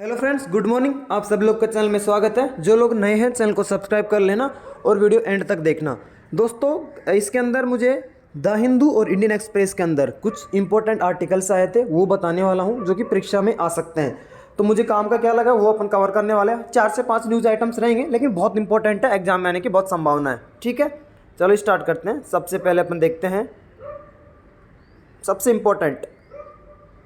Hello friends, good morning. आप सब लोग का चैनल में स्वागत है। जो लोग नए हैं चैनल को सब्सक्राइब कर लेना और वीडियो एंड तक देखना। दोस्तों, इसके अंदर मुझे द हिंदू और इंडियन एक्सप्रेस के अंदर कुछ इंपॉर्टेंट आर्टिकल्स आए थे, वो बताने वाला हूं जो कि परीक्षा में आ सकते हैं। तो मुझे काम का क्या लगा वो अपन कवर करने वाले हैं। 4 से 5 न्यूज़ आइटम्स रहेंगे, लेकिन बहुत इंपॉर्टेंट है, एग्जाम में आने की बहुत संभावना है। ठीक है, चलो स्टार्ट करते हैं। सबसे पहले अपन देखते हैं सबसे important,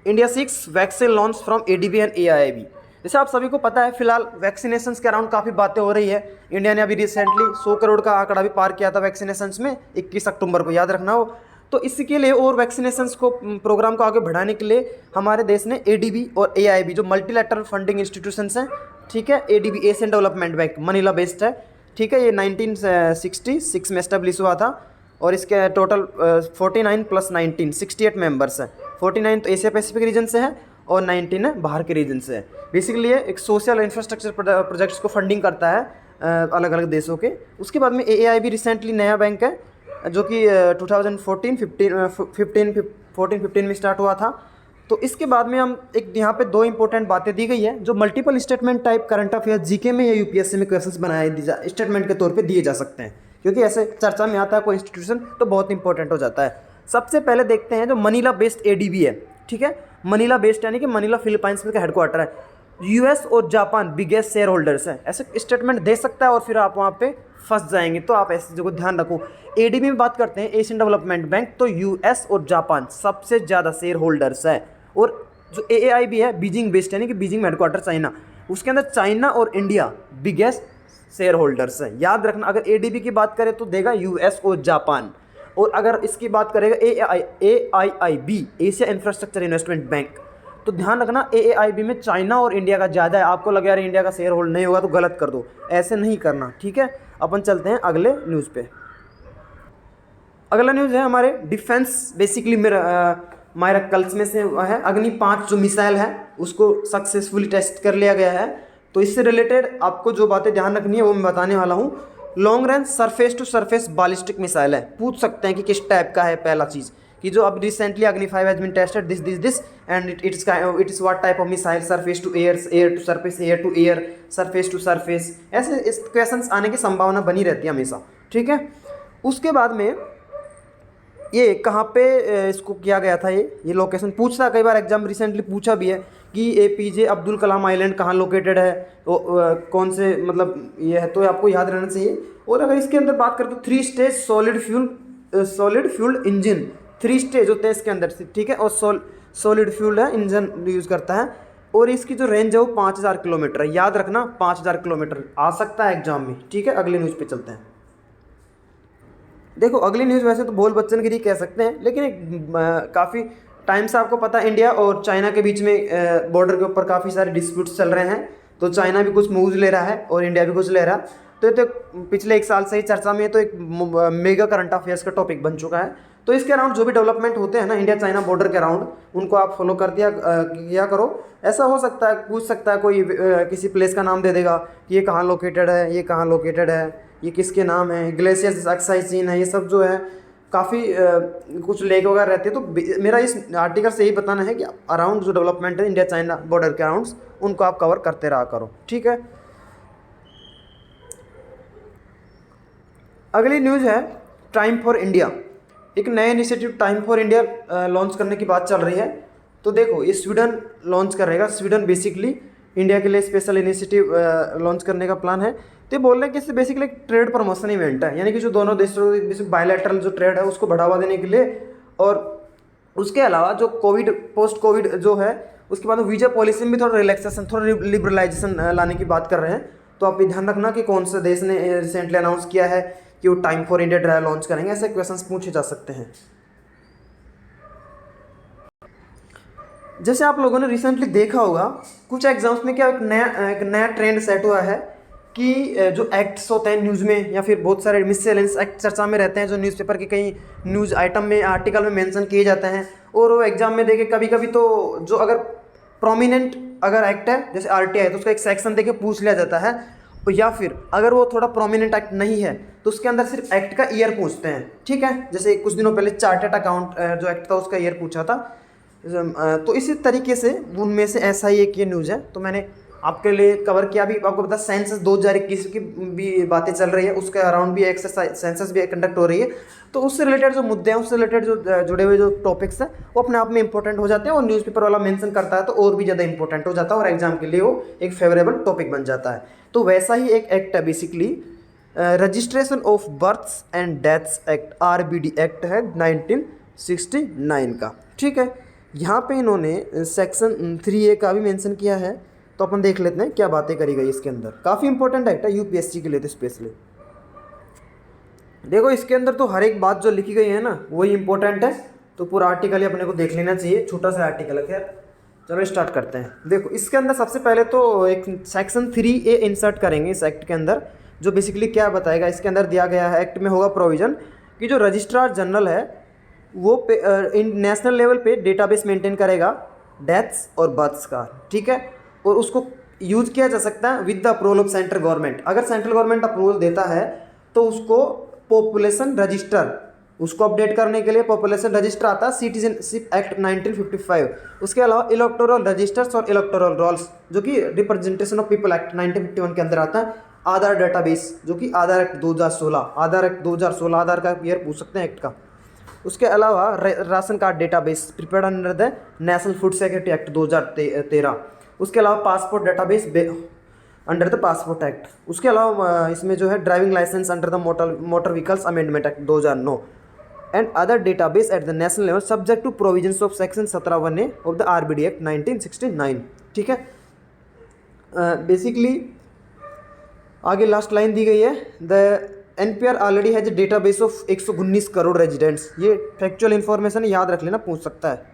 India 6 vaccine launch from ADB and AIB. जैसे आप सभी को पता है, फिलहाल वैक्सीनेशन के अराउंड काफ़ी बातें हो रही है। इंडिया ने अभी रिसेंटली 100 करोड़ का आंकड़ा भी पार किया था वैक्सीनेशन में, 21 अक्टूबर को, याद रखना हो। तो इसके लिए और वैक्सीनेशन को प्रोग्राम को आगे बढ़ाने के लिए हमारे देश ने एडीबी और एआईबी जो मल्टीलैटरल फंडिंग इंस्टीट्यूशंस हैं, ठीक है, ADB Asian development bank Manila based है, ठीक है, ये 1966 में एस्टेब्लिश हुआ था। और इसके टोटल 49 प्लस 19 68 मेंबर्स हैं। 49 तो एशिया पैसिफिक रीजन से है और 19 है बाहर के रीजन से है। बेसिकली ये एक सोशल इंफ्रास्ट्रक्चर प्रोजेक्ट्स को फंडिंग करता है अलग अलग देशों के। उसके बाद में एआईबी रिसेंटली नया बैंक है जो कि 2014-15 में स्टार्ट हुआ था। तो इसके बाद में हम एक यहाँ पे 2 इंपॉर्टेंट बातें दी गई है जो multiple statement type current affair GK में या यूपीएससी में क्वेश्चंस बनाए स्टेटमेंट के तौर पे दिए जा सकते हैं, क्योंकि ऐसे चर्चा में आता है कोई इंस्टीट्यूशन तो बहुत इंपॉर्टेंट हो जाता है। सबसे पहले देखते हैं जो मनीला बेस्ड एडीबी है, ठीक है, मनीला बेस्ड यानी कि मनीला फिलीपाइंस में का हेडक्वार्टर है। यूएस और जापान बिगेस्ट शेयर होल्डर्स हैं, ऐसे स्टेटमेंट दे सकता है और फिर आप वहाँ पे फंस जाएंगे। तो आप ऐसी जगह ध्यान रखो। एडीबी में बात करते हैं एशियन डेवलपमेंट बैंक, तो यूएस और जापान सबसे ज़्यादा शेयर होल्डर्स है। और जो एआईबी है बीजिंग बेस्ड यानी कि बीजिंग में हेडक्वार्टर चाइना, उसके अंदर चाइना और इंडिया बिगेस्ट शेयर होल्डर्स है। याद रखना, अगर एडीबी की बात करें तो देगा यूएस और जापान, और अगर इसकी बात करेगा AIIB Asia infrastructure investment bank, तो ध्यान रखना एआईबी में चाइना और इंडिया का ज़्यादा है। आपको लगे यार इंडिया का शेयर होल्ड नहीं होगा तो गलत कर दो, ऐसे नहीं करना, ठीक है। अपन चलते हैं अगले न्यूज़ पे। अगला न्यूज़ है हमारे डिफेंस, बेसिकली मेरा कल्स में से है अग्नि 5 जो मिसाइल है उसको सक्सेसफुली टेस्ट कर लिया गया है। तो इससे रिलेटेड आपको जो बातें ध्यान रखनी है वो मैं बताने वाला हूँ। Long range surface to surface ballistic missile है। पूछ सकते हैं कि किस टाइप का है। पहला चीज़ कि जो अब recently Agni 5 has been tested this and it is what type of missile, surface to air, air to surface, air to air, surface to surface, ऐसे इस क्वेश्चंस आने की संभावना बनी रहती है हमेशा, ठीक है। उसके बाद में ये कहाँ पे इसको किया गया था, ये लोकेशन पूछता है कई बार, एग्जाम रिसेंटली पूछा भी है कि एपीजे अब्दुल कलाम आइलैंड कहाँ लोकेटेड है, तो कौन से मतलब ये है, तो आपको याद रहना चाहिए। और अगर इसके अंदर बात करें तो 3 stage solid fuelled engine, 3 stage होते हैं इसके अंदर से, ठीक है, और सॉलिड फ्यूल्ड है इंजन यूज़ करता है। और इसकी जो रेंज है वो 5000 किलोमीटर है। याद रखना 5000 किलोमीटर आ सकता है एग्जाम में, ठीक है। अगले न्यूज़ पे चलते हैं। देखो अगली न्यूज़ वैसे तो बोल बच्चनगिरी कह सकते हैं, लेकिन एक काफ़ी टाइम से आपको पता है इंडिया और चाइना के बीच में बॉर्डर के ऊपर काफ़ी सारे डिस्प्यूट्स चल रहे हैं। तो चाइना भी कुछ मूव्स ले रहा है और इंडिया भी कुछ ले रहा है। तो ये तो पिछले 1 साल से ही चर्चा में है, तो एक मेगा करंट अफेयर्स का टॉपिक बन चुका है। तो इसके अराउंड जो भी डेवलपमेंट होते हैं ना इंडिया चाइना बॉर्डर के अराउंड, उनको आप फॉलो कर किया करो। ऐसा हो सकता है, पूछ सकता है कोई किसी प्लेस का नाम दे देगा कि ये कहाँ लोकेटेड है, ये कहाँ लोकेटेड है, ये किसके नाम है, ग्लेशियर्स अक्साई चीन है, ये सब जो है काफ़ी कुछ लेक वगैरह रहते हैं। तो मेरा इस आर्टिकल से यही बताना है कि अराउंड जो डेवलपमेंट है इंडिया चाइना बॉर्डर के अराउंड्स, उनको आप कवर करते रहा करो, ठीक है। अगली न्यूज़ है टाइम फॉर इंडिया। एक नया initiative time for India launch करने की बात चल रही है। तो देखो ये स्वीडन लॉन्च करेगा। स्वीडन बेसिकली इंडिया के लिए स्पेशल इनिशिएटिव लॉन्च करने का प्लान है। तो ये बोल रहे हैं कि इससे बेसिकली एक ट्रेड प्रमोशन इवेंट है, यानी कि जो दोनों देशों के बीच बायलैटरल जो ट्रेड है उसको बढ़ावा देने के लिए। और उसके अलावा जो कोविड पोस्ट कोविड जो है उसके बाद वीजा पॉलिसी में भी थोड़ा रिलैक्सेशन, थोड़ा लिबरलाइजेशन लाने की बात कर रहे हैं। तो आप ये ध्यान रखना कि कौन से देश ने रिसेंटली अनाउंस किया है कि वो time for India drive launch करेंगे। ऐसे क्वेश्चंस पूछे जा सकते हैं। जैसे आप लोगों ने रिसेंटली देखा होगा कुछ एग्जाम्स में क्या एक नया ट्रेंड सेट हुआ है कि जो एक्ट्स होते हैं न्यूज़ में या फिर बहुत सारे मिससेलेंस एक्ट चर्चा में रहते हैं, जो न्यूज़पेपर के कई न्यूज़ आइटम में आर्टिकल में मेंशन किए जाते हैं, और वो एग्जाम में देखे कभी कभी तो जो अगर प्रोमिनेंट अगर एक्ट है जैसे आरटीआई तो उसका एक सेक्शन देके पूछ लिया जाता है, या फिर अगर वो थोड़ा प्रोमिनेंट एक्ट नहीं है तो उसके अंदर सिर्फ एक्ट का ईयर पूछते हैं, ठीक है। जैसे कुछ दिनों पहले चार्टर्ड अकाउंट जो एक्ट था उसका ईयर पूछा था। तो इसी तरीके से उनमें से ऐसा ही एक ये न्यूज़ है, तो मैंने आपके लिए कवर किया। भी आपको पता सेंसस 2021 की भी बातें चल रही है, उसके अराउंड भी एक्सरसाइज सेंसस भी कंडक्ट हो रही है, तो उससे रिलेटेड जो मुद्दे हैं, उससे रिलेटेड जो जुड़े हुए जो टॉपिक्स हैं, वो अपने आप में इंपॉर्टेंट हो जाते हैं, और न्यूज़पेपर वाला मेंशन करता है तो और भी ज़्यादा इंपॉर्टेंट हो जाता है, और एग्जाम के लिए वो एक फेवरेबल टॉपिक बन जाता है। तो वैसा ही एक एक्ट है basically, registration of births and deaths act, RBD act है 1969 का। ठीक है, यहाँ पे इन्होंने सेक्शन 3A का भी मेंशन किया है, तो अपन देख लेते हैं क्या बातें करी गई इसके अंदर। काफ़ी इंपॉर्टेंट एक्ट है UPSC के लिए तो स्पेशली। देखो इसके अंदर तो हर एक बात जो लिखी गई है ना वही इंपॉर्टेंट है, तो पूरा आर्टिकल ही अपने को देख लेना चाहिए, छोटा सा आर्टिकल है। खैर चलो स्टार्ट करते हैं। देखो इसके अंदर सबसे पहले तो एक सेक्शन 3A इंसर्ट करेंगे इस एक्ट के अंदर, जो बेसिकली क्या बताएगा। इसके अंदर दिया गया है, एक्ट में होगा प्रोविज़न कि जो रजिस्ट्रार जनरल है वो नेशनल लेवल पे डेटाबेस मेंटेन करेगा डेथ्स और बर्थ्स का। ठीक है, और उसको यूज़ किया जा सकता है with the approval of central government. अगर सेंट्रल गवर्नमेंट अप्रूवल देता है तो उसको पॉपुलेशन रजिस्टर, उसको अपडेट करने के लिए पॉपुलेशन रजिस्टर आता है, सिटीजनशिप एक्ट 1955। उसके अलावा इलेक्टोरल रजिस्टर्स और इलेक्टोरल रोल्स जो कि रिप्रेजेंटेशन ऑफ पीपल एक्ट 1951 के अंदर आता है। आधार डेटाबेस जो कि आधार एक्ट 2016, आधार एक्ट 2016, आधार का ईयर पूछ सकते हैं एक्ट का। उसके अलावा ration card database prepared under the national food security act 2013। उसके अलावा passport database under the passport act. उसके अलावा इसमें जो है driving licence under the motor vehicles amendment act 2009 and other database at the national level subject to provisions of section 17(1)(a) of the RBD act 1969। ठीक है, basically आगे last line दी गई है, the NPR already has database of 119 crore residents. ये factual information याद रख लेना, पूछ सकता है।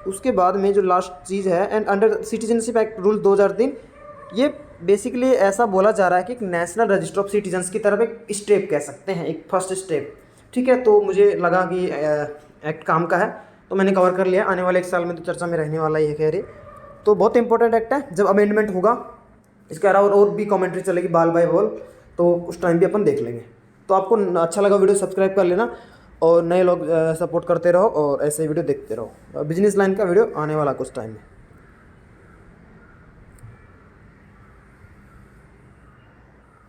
उसके बाद में जो लास्ट चीज़ है, and under citizenship act rule 2003, ये बेसिकली ऐसा बोला जा रहा है कि एक नेशनल रजिस्टर ऑफ सिटीजन्स की तरफ एक स्टेप कह सकते हैं, एक फर्स्ट स्टेप। ठीक है, तो मुझे लगा कि एक्ट काम का है तो मैंने कवर कर लिया। आने वाले 1 साल में तो चर्चा में रहने वाला ही है। कह रही तो बहुत इंपॉर्टेंट एक्ट है। जब अमेंडमेंट होगा इसके अलावा और भी कमेंट्री चलेगी बाल बाय बॉल, तो उस टाइम भी अपन देख लेंगे। तो आपको अच्छा लगा वीडियो सब्सक्राइब कर लेना, और नए लोग सपोर्ट करते रहो और ऐसे वीडियो देखते रहो। बिजनेस लाइन का वीडियो आने वाला कुछ टाइम में।